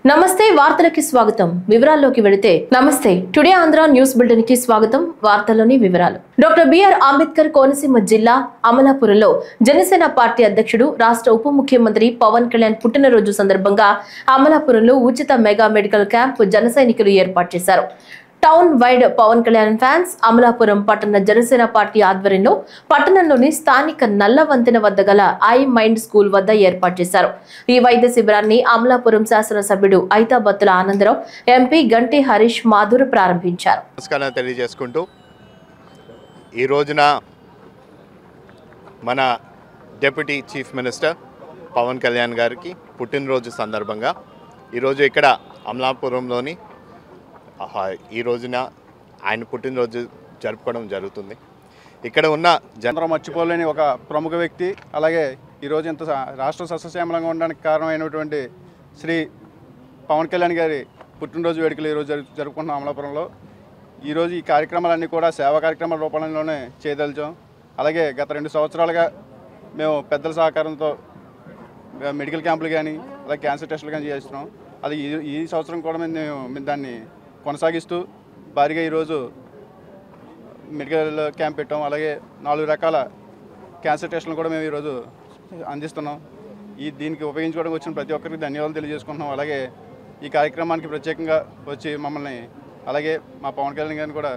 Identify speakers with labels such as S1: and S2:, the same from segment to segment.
S1: నమస్తే వార్తలకి స్వాగతం వివరాల్లోకి వెళితే నమస్తే టుడే ఆంధ్ర న్యూస్ బులెటిన్ కి స్వాగతం వార్తల్లోని వివరాలు డాక్టర్ బిఆర్ అంబేద్కర్ కోనసీమ జిల్లా అమలాపురంలో జనసేన పార్టీ అధ్యక్షుడు రాష్ట్ర ఉప ముఖ్యమంత్రి పవన్ కళ్యాణ్ పుట్టినరోజు సందర్భంగా అమలాపురంలో ఉచిత మెగా మెడికల్ క్యాంప్ జన సైనికులు ఏర్పాటు చేశారు town wide Pawan Kalyan fans Amalapuram పట్టణ జనసేన పార్టీ ఆధ్వర్యంలో పట్టణంలోని స్థానిక నల్ల వంతెన వద్ద గల ఐ మైండ్ స్కూల్ వద్ద ఏర్పాటు చేశారు ఈ వైద్య శిబిరాన్ని అమలాపురం శాసనసభ్యుడు ఐతాబత్తుల ఆనందరావు ఎంపీ గంటి హరీష్ మాధుర్ ప్రారంభించారు.
S2: నమస్కారం తెలియజేసుకుంటూ ఈ రోజున మన deputy chief minister Pawan Kalyan గారికి పుట్టినరోజు సందర్భంగా ఈరోజు ఇక్కడ అమలాపురంలోని ఈ రోజున ఆయన పుట్టినరోజు జరుపుకోవడం జరుగుతుంది. ఇక్కడ ఉన్న
S3: జనరల్ మర్చిపోలేని ఒక ప్రముఖ వ్యక్తి, అలాగే ఈరోజు ఇంత రాష్ట్ర సస్యశ్యామలంగా ఉండడానికి కారణమైనటువంటి శ్రీ పవన్ కళ్యాణ్ గారి పుట్టినరోజు వేడుకలు ఈరోజు జరుపుకుంటున్నాం అమలాపురంలో. ఈరోజు ఈ కార్యక్రమాలన్నీ కూడా సేవా కార్యక్రమాల రూపంలోనే చేయదలిచాం. అలాగే గత 2 సంవత్సరాలుగా మేము పెద్దల సహకారంతో మెడికల్ క్యాంపులు కానీ అలాగే క్యాన్సర్ టెస్టులు కానీ చేస్తున్నాం. అది ఈ సంవత్సరం కూడా మేము దాన్ని కొనసాగిస్తూ భారీగా ఈరోజు మెడికల్ క్యాంప్ పెట్టాం. అలాగే 4 రకాల క్యాన్సర్ టెస్టులను కూడా మేము ఈరోజు అందిస్తున్నాం. దీనికి ఉపయోగించుకోవడానికి వచ్చిన ప్రతి ఒక్కరికి ధన్యవాదాలు తెలియజేసుకుంటున్నాం. అలాగే ఈ కార్యక్రమానికి ప్రత్యేకంగా వచ్చి మమ్మల్ని అలాగే మా పవన్ కళ్యాణ్ గారిని కూడా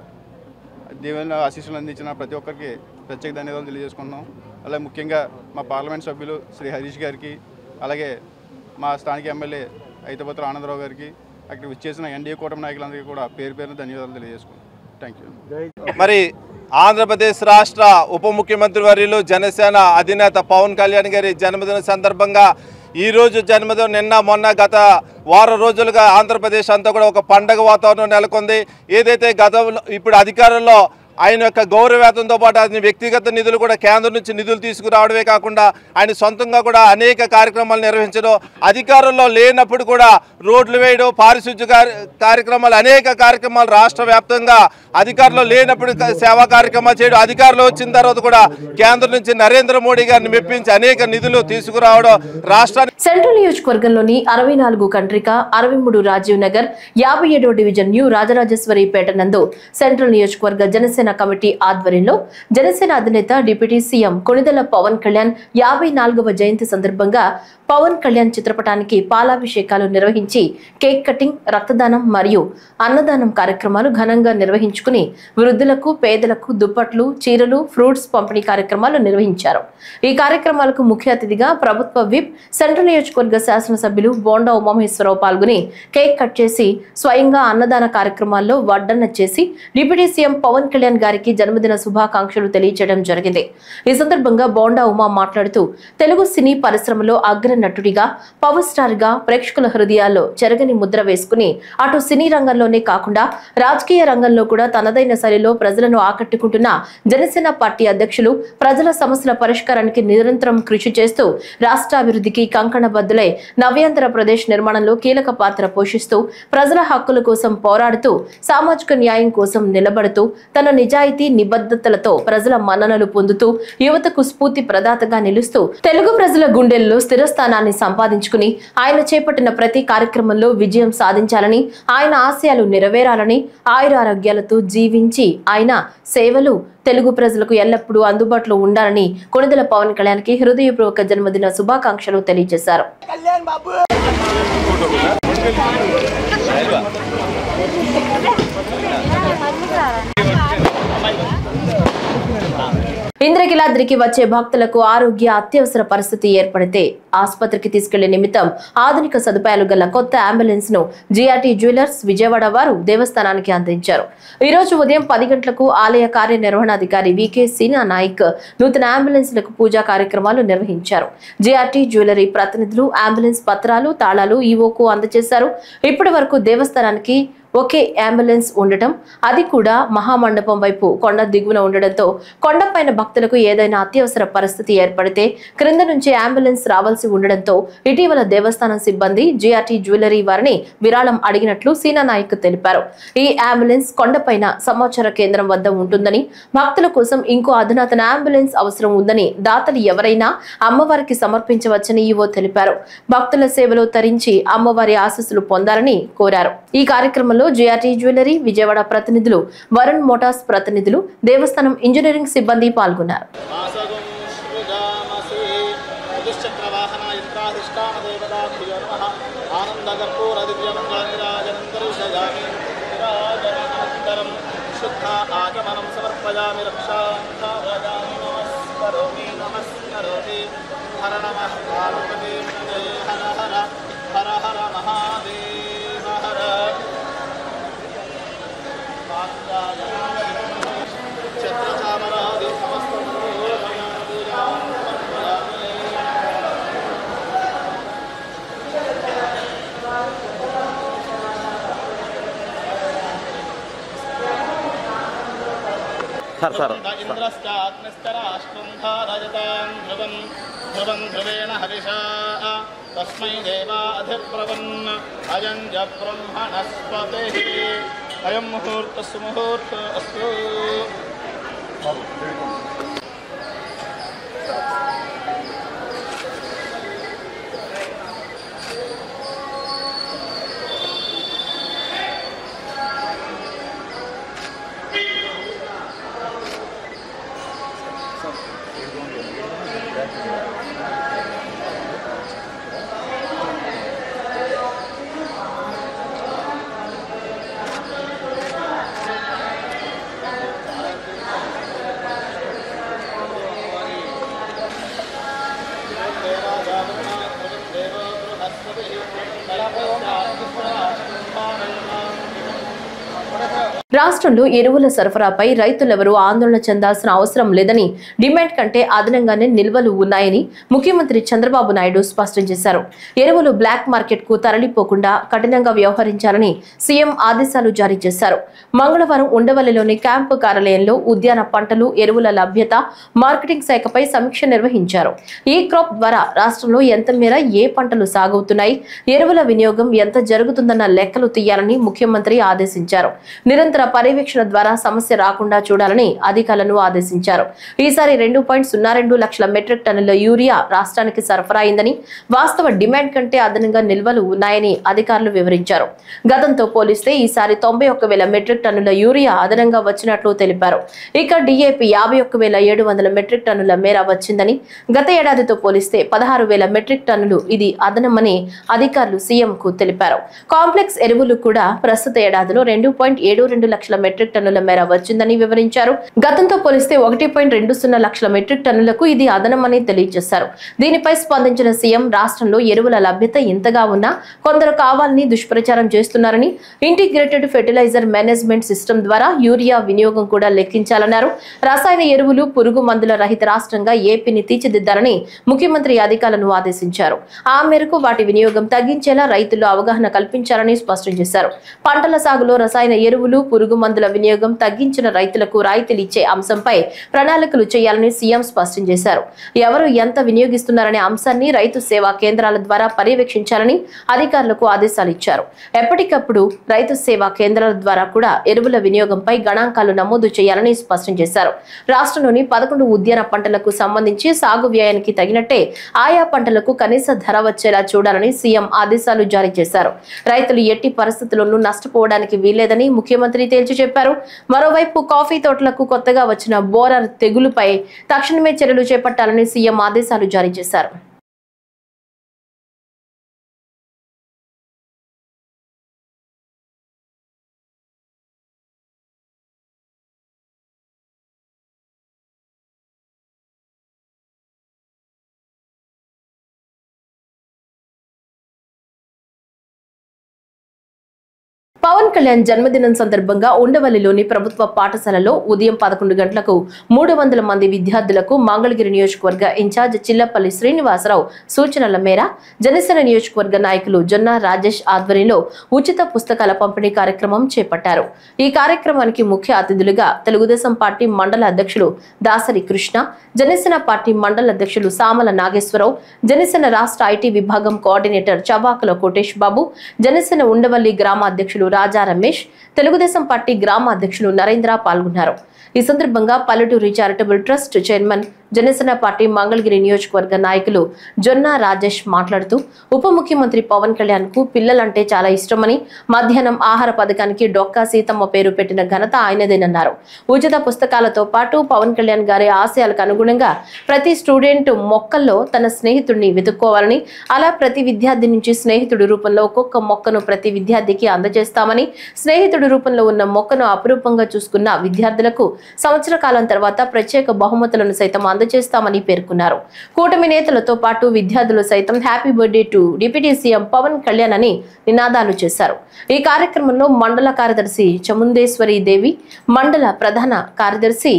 S3: దీవెన ఆశీస్సులు అందించిన ప్రతి ఒక్కరికి ప్రత్యేక ధన్యవాదాలు తెలియజేసుకుంటున్నాం. అలాగే ముఖ్యంగా మా పార్లమెంట్ సభ్యులు శ్రీ హరీష్ గారికి, అలాగే మా స్థానిక ఎమ్మెల్యే ఐతాబత్తుల ఆనందరావు గారికి, అక్కడ విచ్చేసిన ఎన్డీఏ కూటమి నాయకులందరికీ కూడా పేరు పేరున ధన్యవాదాలు తెలియజేసుకుంటాం. Thank you.
S2: మరి ఆంధ్రప్రదేశ్ రాష్ట్ర ఉప ముఖ్యమంత్రి వర్యులు జనసేన అధినేత పవన్ కళ్యాణ్ గారి జన్మదిన సందర్భంగా ఈరోజు జన్మదినం నిన్న మొన్న గత వారం రోజులుగా ఆంధ్రప్రదేశ్ అంతా కూడా ఒక పండగ వాతావరణం నెలకొంది. ఏదైతే గతంలో ఇప్పుడు అధికారంలో ఆయన యొక్క గౌరవవేతంతో పాటు ఆయన వ్యక్తిగత నిధులు కూడా కేంద్రం నుంచి నిధులు తీసుకురావడమే కాకుండా ఆయన సొంతంగా కూడా అనేక కార్యక్రమాలు నిర్వహించడం, అధికారంలో లేనప్పుడు కూడా రోడ్లు వేయడం, పారిశుద్ధ్య కార్యక్రమాలు అనేక కార్యక్రమాలు రాష్ట్ర వ్యాప్తంగా అధికారంలో లేనప్పుడు సేవా కార్యక్రమాలు చేయడం, అధికారంలో వచ్చిన తర్వాత కూడా కేంద్రం నుంచి నరేంద్ర మోడీ గారిని మెప్పించి అనేక నిధులు తీసుకురావడం రాష్ట్రాన్ని.
S1: సెంట్రల్ నియోజకవర్గంలోని 64 కంట్రిక 63 రాజీవ్ నగర్ 57వ డివిజన్ న్యూ రాజరాజేశ్వరిపేట నందు సెంట్రల్ నియోజకవర్గ జనసేన కమిటీ ఆధ్వర్యంలో జనసేన అధినేత డిప్యూటీ సీఎం కొణిదెల పవన్ కళ్యాణ్ 54వ జయంతి సందర్భంగా పవన్ కళ్యాణ్ చిత్రపటానికి పాలాభిషేకాలు నిర్వహించి కేక్ కటింగ్, రక్తదానం మరియు అన్నదానం కార్యక్రమాలు ఘనంగా నిర్వహించుకుని వృద్ధులకు, పేదలకు దుప్పట్లు, చీరలు, ఫ్రూట్స్ పంపిణీ కార్యక్రమాలు నిర్వహించారు. ఈ కార్యక్రమాలకు ముఖ్య అతిథిగా ప్రభుత్వ విప్ సెంట్రల్ నియోజకవర్గ శాసనసభ్యులు బోండా ఉమామహేశ్వరరావు పాల్గొని కేక్ కట్ చేసి స్వయంగా అన్నదాన కార్యక్రమాల్లో వడ్డన చేసి డిప్యూటీ సీఎం పవన్ కళ్యాణ్ గారికి జన్మదిన శుభాకాంక్షలు తెలియజేయడం జరిగింది. ఈ సందర్భంగా బోండా ఉమా మాట్లాడుతూ తెలుగు సినీ పరిశ్రమలో అగ్ర నటుడిగా, పవర్ స్టార్ గా ప్రేక్షకుల హృదయాల్లో చెరగని ముద్ర వేసుకుని అటు సినీ రంగంలోనే కాకుండా రాజకీయ రంగంలో కూడా తనదైన శైలిలో ప్రజలను ఆకట్టుకుంటున్న జనసేన పార్టీ అధ్యక్షులు ప్రజల సమస్యల పరిష్కారానికి నిరంతరం కృషి చేస్తూ రాష్ట్రాభివృద్ధికి కంకణబద్దులై నవ్యాంధ్రప్రదేశ్ నిర్మాణంలో కీలక పాత్ర పోషిస్తూ ప్రజల హక్కుల కోసం పోరాడుతూ సామాజిక న్యాయం కోసం నిలబడుతూ తన నిజాయితీ నిబద్ధతలతో ప్రజల మన్ననలు పొందుతూ యువతకు స్ఫూర్తి ప్రదాతగా నిలుస్తూ తెలుగు ప్రజల గుండెల్లో స్థిరస్థానాన్ని సంపాదించుకుని ఆయన చేపట్టిన ప్రతి కార్యక్రమంలో విజయం సాధించాలని, ఆయన ఆశయాలు నెరవేరాలని, ఆయురారోగ్యాలతో జీవించి ఆయన సేవలు తెలుగు ప్రజలకు ఎల్లప్పుడూ అందుబాటులో ఉండాలని కొణిదెల పవన్ కళ్యాణ్ కి హృదయపూర్వక జన్మదిన శుభాకాంక్షలు తెలియజేశారు. ఇంద్రకీలాద్రికి వచ్చే భక్తులకు ఆరోగ్య అత్యవసర పరిస్థితి ఏర్పడితే ఆసుపత్రికి తీసుకెళ్లే నిమిత్తం ఆధునిక సదుపాయాలు గల కొత్త అంబులెన్స్ ను జిఆర్టీ జ్యువెలర్స్ విజయవాడ వారు దేవస్థానానికి అందించారు. ఈ రోజు ఉదయం 10 గంటలకు ఆలయ కార్యనిర్వహణాధికారి వికే సీనా నాయక్ నూతన అంబులెన్స్లకు పూజా కార్యక్రమాలు నిర్వహించారు. జిఆర్టీ జ్యువెలరీ ప్రతినిధులు అంబులెన్స్ పత్రాలు, తాళాలు ఈవోకు అందజేశారు. ఇప్పటి వరకు దేవస్థానానికి ఒకే అంబులెన్స్ ఉండటం, అది కూడా మహామండపం వైపు కొండ దిగువన ఉండడంతో కొండపైన భక్తులకు ఏదైనా అత్యవసర పరిస్థితి ఏర్పడితే క్రింద నుంచి అంబులెన్స్ రావాల్సి రాసి ఉండడంతో ఇటీవల దేవస్థానం సిబ్బంది జిఆర్టీ జ్యువెలరీ వారిని విరాళం అడిగినట్లు సీనా నాయక్ తెలిపారు. ఈ అంబులెన్స్ కొండపైన సమాచార కేంద్రం వద్ద ఉంటుందని, భక్తుల కోసం ఇంకో అధునాతన అంబులెన్స్ అవసరం ఉందని దాతలు ఎవరైనా అమ్మవారికి సమర్పించవచ్చని ఈవో తెలిపారు. భక్తుల సేవలో తరించి అమ్మవారి ఆశీస్సులు పొందాలని కోరారు. ఈ కార్యక్రమంలో జిఆర్టీ జ్యువెలరీ విజయవాడ ప్రతినిధులు, వరుణ్ మోటార్స్ ప్రతినిధులు, దేవస్థానం ఇంజనీరింగ్ సిబ్బంది పాల్గొన్నారు.
S4: ధ్రువేణ హరిషా తస్మై దేవాధిప్రవన్ అయం జ బ్రహ్మణస్పతిః అయం ముహూర్త సుముహూర్త అస్తు.
S1: రాష్ట్రంలో ఎరువుల సరఫరాపై రైతులెవరూ ఆందోళన చెందాల్సిన అవసరం లేదని, డిమాండ్ కంటే అదనంగానే నిల్వలు ఉన్నాయని ముఖ్యమంత్రి చంద్రబాబు నాయుడు స్పష్టం చేశారు. ఎరువులు బ్లాక్ మార్కెట్ కు తరలిపోకుండా కఠినంగా వ్యవహరించాలని సీఎం ఆదేశాలు జారీ చేశారు. మంగళవారం ఉండవల్లిలోని క్యాంపు కార్యాలయంలో ఉద్యాన పంటలు, ఎరువుల లభ్యత, మార్కెటింగ్ శాఖపై సమీక్ష నిర్వహించారు. ఈ క్రాప్ ద్వారా రాష్ట్రంలో ఎంత మేర ఏ పంటలు సాగవుతున్నాయి, ఎరువుల వినియోగం ఎంత జరుగుతుందన్న లెక్కలు తీయాలని ముఖ్యమంత్రి ఆదేశించారు. నిరంతర పర్యవేక్షణ ద్వారా సమస్య రాకుండా చూడాలని అధికారులను ఆదేశించారు. ఈసారి 2.02 లక్షల మెట్రిక్ టన్నుల యూరియా రాష్ట్రానికి సరఫరా అయిందని, వాస్తవ డిమాండ్ కంటే అదనంగా నిల్వలు ఉన్నాయని అధికారులు వివరించారు. గతంతో పోలిస్తే ఈసారి 91,000 మెట్రిక్ టన్నుల యూరియా అదనంగా వచ్చినట్లు తెలిపారు. ఇక డిఏపి 51,700 మెట్రిక్ టన్నుల మేర వచ్చిందని, గత ఏడాదితో పోలిస్తే 16,000 మెట్రిక్ టన్నులు ఇది అదనమని అధికారులు సీఎం కు తెలిపారు. కాంప్లెక్స్ ఎరువులు కూడా ప్రస్తుత ఏడాదిలో 2.72 లక్షల మెట్రిక్ టన్నుల మేర వచ్చిందని వివరించారు. గతంతో పోలిస్తే 1.20 లక్షల మెట్రిక్ టన్నులకు ఇది అదనమని తెలియజేశారు. దీనిపై స్పందించిన సీఎం రాష్ట్రంలో ఎరువుల లభ్యత ఇంతగా ఉన్నా కొందరు కావాలని దుష్ప్రచారం చేస్తున్నారని, ఇంటిగ్రేటెడ్ ఫెర్టిలైజర్ మేనేజ్మెంట్ సిస్టమ్ ద్వారా యూరియా వినియోగం కూడా లెక్కించాలన్నారు. రసాయన ఎరువులు, పురుగు మందుల రహిత రాష్ట్రంగా ఏపీని తీర్చిదిద్దాలని ముఖ్యమంత్రి అధికారులను ఆదేశించారు. ఆ మేరకు వాటి వినియోగం తగ్గించేలా రైతుల్లో అవగాహన కల్పించాలని స్పష్టం చేశారు. పంటల సాగులో రసాయన ఎరువులు, పురుగు మందుల వినియోగం తగ్గించిన రైతులకు రాయితీలు ఇచ్చే అంశంపై ప్రణాళికలు చేయాలని సీఎం స్పష్టం చేశారు. ఎవరు ఎంత వినియోగిస్తున్నారనే అంశాన్ని రైతు సేవా కేంద్రాల ద్వారా పర్యవేక్షించాలని అధికారులకు ఆదేశాలు ఇచ్చారు. ఎప్పటికప్పుడు రైతు సేవా కేంద్రాల ద్వారా కూడా ఎరువుల వినియోగంపై గణాంకాలు నమోదు చేయాలని స్పష్టం చేశారు. రాష్ట్రంలోని 11 ఉద్యాన పంటలకు సంబంధించి సాగు వ్యయానికి తగినట్టే ఆయా పంటలకు కనీస ధర వచ్చేలా చూడాలని సీఎం ఆదేశాలు జారీ చేశారు. రైతులు ఎట్టి పరిస్థితుల్లోనూ నష్టపోవడానికి వీల్లేదని ముఖ్యమంత్రి తేల్చి చెప్పారు. మరోవైపు కాఫీ తోటలకు కొత్తగా వచ్చిన బోరర్ తెగులుపై తక్షణమే చర్యలు చేపట్టాలని సీఎం ఆదేశాలు జారీ చేశారు. పవన్ కళ్యాణ్ జన్మదినం సందర్భంగా ఉండవల్లిలోని ప్రభుత్వ పాఠశాలలో ఉదయం 11 గంటలకు 300 మంది విద్యార్థులకు మంగళగిరి నియోజకవర్గ ఇన్ఛార్జ్ చిల్లపల్లి శ్రీనివాసరావు సూచనల మేర జనసేన నియోజకవర్గ నాయకులు జొన్న రాజేష్ ఆధ్వర్యంలో ఉచిత పుస్తకాల పంపిణీ కార్యక్రమం చేపట్టారు. ఈ కార్యక్రమానికి ముఖ్య అతిథులుగా తెలుగుదేశం పార్టీ మండల అధ్యక్షులు దాసరి కృష్ణ, జనసేన పార్టీ మండల అధ్యక్షులు సామల నాగేశ్వరరావు, జనసేన రాష్ట్ర ఐటీ విభాగం కోఆర్డినేటర్ చబాకుల కోటేష్ బాబు, జనసేన ఉండవల్లి గ్రామ అధ్యక్షులు రాజా రమేష్, తెలుగుదేశం పార్టీ గ్రామ అధ్యక్షులు నరేంద్ర పాల్గొన్నారు. ఈ సందర్భంగా పల్లెటూరి charitable trust chairman, Janasena party Mangalagiri నియోజకవర్గ నాయకులు జొన్న రాజేష్ మాట్లాడుతూ ఉప ముఖ్యమంత్రి పవన్ కళ్యాణ్ కు పిల్లలంటే చాలా ఇష్టమని, మధ్యాహ్నం ఆహార పథకానికి డొక్కా సీతమ్మ పేరు పెట్టిన ఘనత ఆయనదేనన్నారు. ఉచిత పుస్తకాలతో పాటు పవన్ కళ్యాణ్ గారి ఆశయాలకు అనుగుణంగా ప్రతి స్టూడెంట్ మొక్కల్లో తన స్నేహితుడిని వెతుక్కోవాలని, అలా ప్రతి విద్యార్థి నుంచి స్నేహితుడి రూపంలో ఒక్కొక్క మొక్కను ప్రతి విద్యార్థికి అందజేస్తామని, స్నేహితుడి రూపంలో ఉన్న మొక్కను అపురూపంగా చూసుకున్న విద్యార్థులకు సంవత్సర కాలం తర్వాత ప్రత్యేక బహుమతులను సైతం అందజేస్తామని పేర్కొన్నారు. కూటమి నేతలతో పాటు విద్యార్థులు సైతం happy birthday to deputy CM Pawan Kalyan అని నినాదాలు చేశారు. ఈ కార్యక్రమంలో మండల కార్యదర్శి చముందేశ్వరి దేవి, మండల ప్రధాన కార్యదర్శి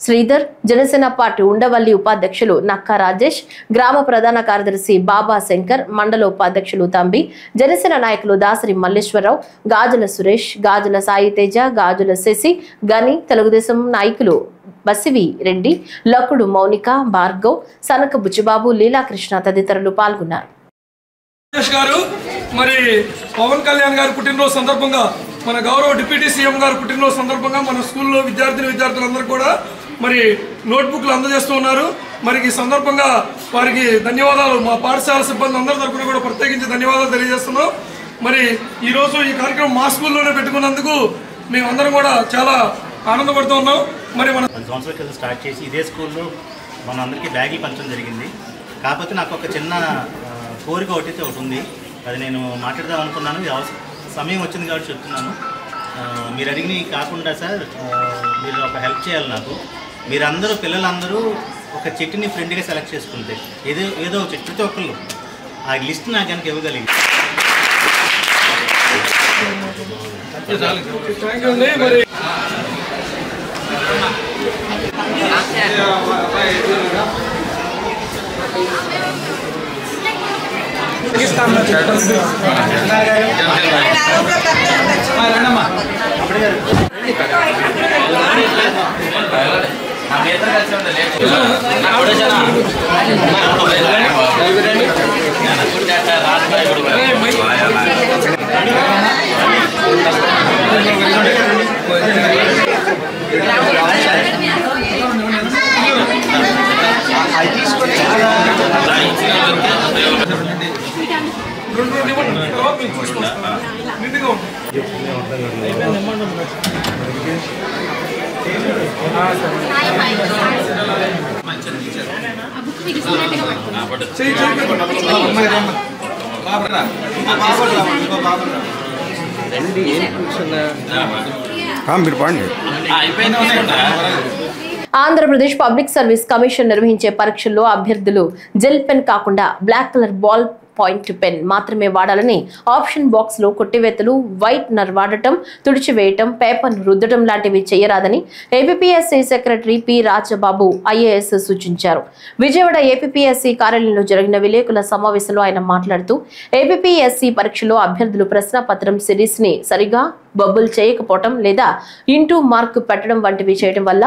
S1: శ్రీధర్, జనసేన పార్టీ ఉండవల్లి ఉపాధ్యక్షులు నక్కా రాజేష్, గ్రామ ప్రధాన కార్యదర్శి బాబా శంకర్, మండల ఉపాధ్యక్షులు తంబి, జనసేన నాయకులు దాసరి మల్లేశ్వరరావు, గాజుల సురేష్, గాజుల సాయి తేజ, గాజుల శశి, గని, తెలుగుదేశం నాయకులు బసివి రెడ్డి, లకుడు మౌనిక, భార్గవ్, సనక బుచ్చిబాబు, లీలాకృష్ణ తదితరులు పాల్గొన్నారు.
S5: మరి పవన్ కళ్యాణ్ గారి పుట్టినరోజు సందర్భంగా, మన గౌరవ డిప్యూటీ సీఎం గారు పుట్టినరోజు సందర్భంగా మన స్కూల్లో విద్యార్థులందరూ కూడా మరి నోట్బుక్లు అందజేస్తూ ఉన్నారు. మరి ఈ సందర్భంగా వారికి ధన్యవాదాలు, మా పాఠశాల సిబ్బంది అందరి తరఫున కూడా ప్రత్యేకించి ధన్యవాదాలు తెలియజేస్తున్నాం. మరి ఈరోజు ఈ కార్యక్రమం మా స్కూల్లోనే పెట్టుకున్నందుకు మేమందరం కూడా చాలా ఆనందపడుతూ ఉన్నాం. మరి మన
S6: 10 సంవత్సరాల క్రితం స్టార్ట్ చేసి ఇదే స్కూల్లో మన అందరికీ బ్యాగులు పంచడం జరిగింది. కాకపోతే నాకు ఒక చిన్న కోరిక ఒకటి ఉంది, అది నేను మాట్లాడదాం అనుకున్నాను. సమయం వచ్చింది కాబట్టి చెప్తున్నాను. మీరు అడిగినవి కాకుండా సార్, మీరు ఒక హెల్ప్ చేయాలి నాకు. మీరందరూ పిల్లలందరూ ఒక చెట్టుని ఫ్రెండ్గా సెలెక్ట్ చేసుకుంటే ఏదో ఒక చెట్టు, ప్రతి ఒక్కళ్ళు ఆ లిస్ట్ నాకు కనుక ఇవ్వగలిగి
S1: ఆంధ్రప్రదేశ్ పబ్లిక్ సర్వీస్ కమిషన్ నిర్వహించే పరీక్షల్లో అభ్యర్థులు జెల్ పెన్ కాకుండా black colour ball point pen మాత్రమే వాడాలని ఆప్షన్ బాక్స్ లో కొట్టివేతలు, వైట్నర్ వాడటం, తుడిచివేయటం, పేపర్ రుద్దడం లాంటివి చేయరాదని APSC secretary P Rajababu IAS సూచించారు. విజయవాడ ఏపీఎస్సీ కార్యాలయంలో జరిగిన విలేకరుల సమావేశంలో ఆయన మాట్లాడుతూ ఏపీఎస్సీ పరీక్షలో అభ్యర్థులు ప్రశ్నపత్రం సిరీస్ ని సరిగా బబుల్ చేయకపోవటం లేదా ఇంటూ మార్క్ పెట్టడం వంటివి చేయడం వల్ల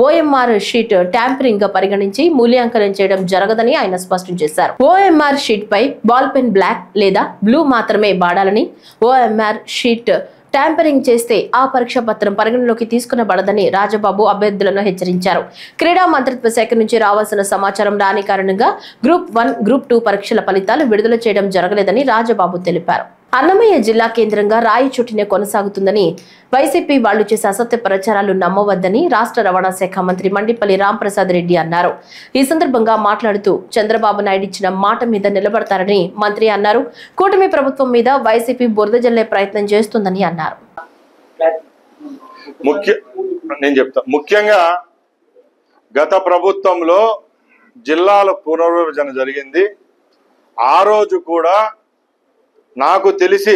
S1: ఓఎంఆర్ షీట్ ట్యాంపరింగ్ గా పరిగణించి మూల్యాంకనం చేయడం జరగదని ఆయన స్పష్టం చేశారు. ఓఎంఆర్ షీట్ పై బాల్ పెన్ బ్లాక్ లేదా బ్లూ మాత్రమే వాడాలని, ఓఎంఆర్ షీట్ ట్యాంపరింగ్ చేస్తే ఆ పరీక్ష పత్రం పరిగణలోకి తీసుకునబడదని రాజబాబు అభ్యర్థులను హెచ్చరించారు. క్రీడా మంత్రిత్వ శాఖ నుంచి రావాల్సిన సమాచారం రాని కారణంగా గ్రూప్ 1, గ్రూప్ 2 పరీక్షల ఫలితాలు విడుదల చేయడం జరగలేదని రాజబాబు తెలిపారు. అన్నమయ్య జిల్లా కేంద్రంగా రాయిచోటినే కొనసాగుతుందని వైసీపీ వాళ్లు చేసే అసత్య ప్రచారాలు నమ్మవద్దని రాష్ట్ర రవాణా శాఖ మంత్రి మండిపల్లి రాంప్రసాద్ రెడ్డి అన్నారు. ఈ సందర్భంగా మాట్లాడుతూ చంద్రబాబు నాయుడు ఇచ్చిన మాట మీద నిలబడతారని మంత్రి అన్నారు. కూటమి ప్రభుత్వం మీద వైసీపీ బురద జల్లే ప్రయత్నం చేస్తుందని అన్నారు.
S7: ముఖ్యంగా గత ప్రభుత్వంలో జిల్లాల పునర్విభజన జరిగింది. ఆ రోజు కూడా నాకు తెలిసి